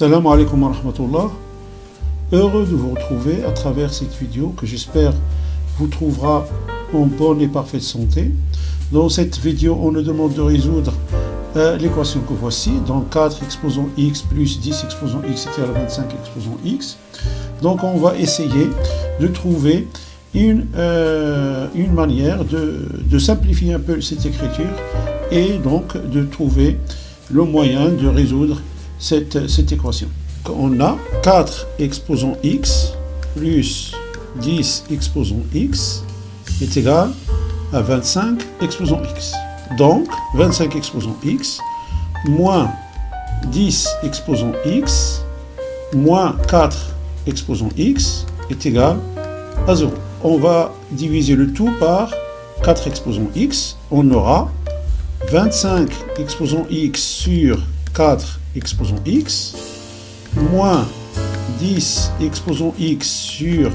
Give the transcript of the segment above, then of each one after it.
Salam alaikum wa rahmatullah. Heureux de vous retrouver à travers cette vidéo que j'espère vous trouvera en bonne et parfaite santé. Dans cette vidéo, on nous demande de résoudre l'équation que voici. Donc 4 exposant x plus 10 exposant x est égal à 25 exposant x. Donc on va essayer de trouver une manière de simplifier un peu cette écriture et donc de trouver le moyen de résoudre cette équation. On a 4 exposant x plus 10 exposant x est égal à 25 exposant x. Donc 25 exposant x moins 10 exposant x moins 4 exposant x est égal à 0. On va diviser le tout par 4 exposant x. On aura 25 exposant x sur 4 exposant x moins 10 exposant x sur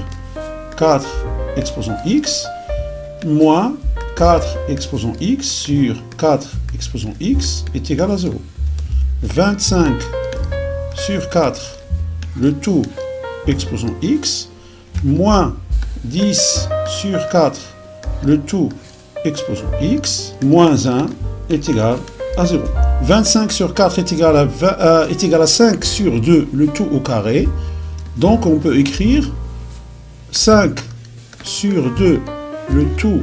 4 exposant x moins 4 exposant x sur 4 exposant x est égal à 0. 25 sur 4, le tout exposant x, moins 10 sur 4, le tout exposant x, moins 1 est égal à 0. 25 sur 4 est égal à 5 sur 2, le tout au carré. Donc on peut écrire 5 sur 2, le tout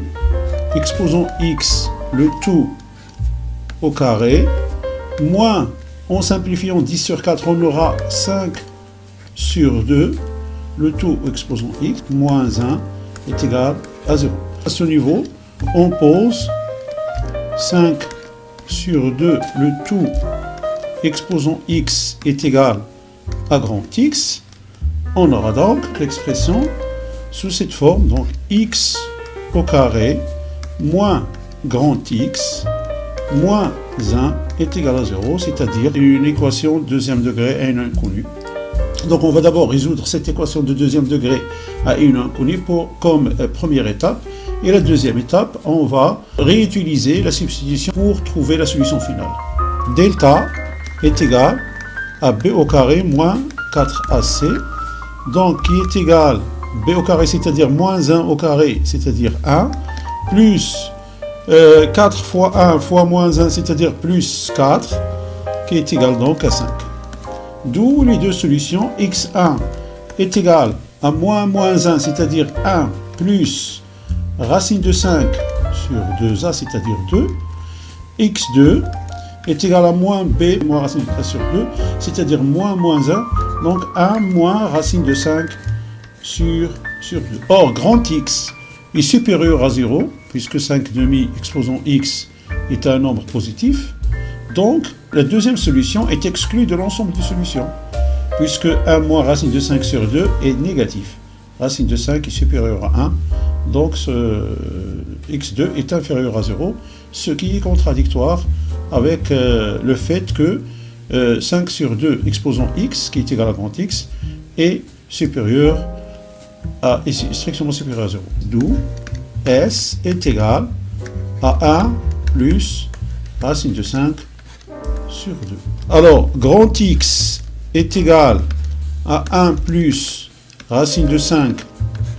exposant x, le tout au carré, moins, en simplifiant 10 sur 4, on aura 5 sur 2, le tout exposant x, moins 1 est égal à 0. À ce niveau, on pose 5 sur 2, le tout exposant x est égal à grand X. On aura donc l'expression sous cette forme, donc x au carré moins grand X moins 1 est égal à 0, c'est-à-dire une équation de deuxième degré à une inconnue. Donc on va d'abord résoudre cette équation de deuxième degré à une inconnue comme première étape. Et la deuxième étape, on va réutiliser la substitution pour trouver la solution finale. Delta est égal à b au carré moins 4ac, donc qui est égal b au carré, c'est-à-dire moins 1 au carré, c'est-à-dire 1, plus 4 fois 1 fois moins 1, c'est-à-dire plus 4, qui est égal donc à 5. D'où les deux solutions, x1 est égal à moins 1, c'est-à-dire 1 plus racine de 5 sur 2a, c'est-à-dire 2. x2 est égal à moins b moins racine de 3 sur 2, c'est-à-dire moins 1, donc 1 moins racine de 5 sur 2. Or, grand X est supérieur à 0, puisque 5 demi exposant x est un nombre positif. Donc, la deuxième solution est exclue de l'ensemble des solutions, puisque 1 moins racine de 5 sur 2 est négatif. Racine de 5 est supérieure à 1, donc ce x2 est inférieur à 0, ce qui est contradictoire avec le fait que 5 sur 2 exposant x, qui est égal à grand X, est strictement supérieur à 0. D'où S est égal à 1 plus racine de 5 sur 2. Alors, grand X est égal à 1 plus racine de 5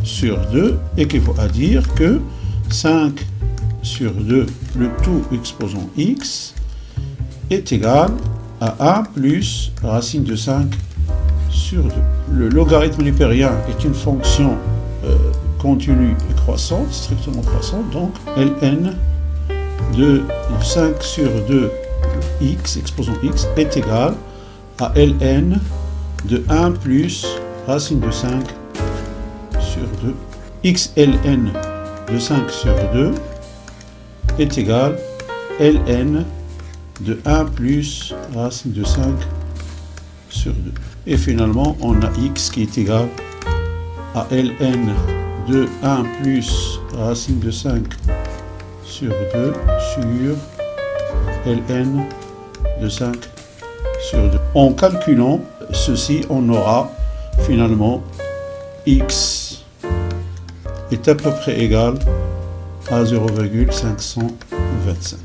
sur 2, équivaut à dire que 5 sur 2, le tout exposant x, est égal à 1 plus racine de 5 sur 2. Le logarithme népérien est une fonction continue et croissante, strictement croissante, donc ln de 5 sur 2 x, exposant x, est égal à ln de 1 plus racine de 5 sur 2. xln de 5 sur 2 est égal à ln de 1 plus racine de 5 sur 2. Et finalement, on a x qui est égal à ln de 1 plus racine de 5 sur 2 sur ln de 5 sur 2. En calculant ceci, on aura finalement x est à peu près égal à 0,525.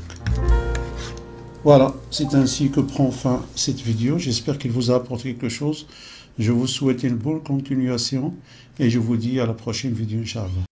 Voilà, c'est ainsi que prend fin cette vidéo. J'espère qu'il vous a apporté quelque chose. Je vous souhaite une bonne continuation et je vous dis à la prochaine vidéo, Inch'Allah.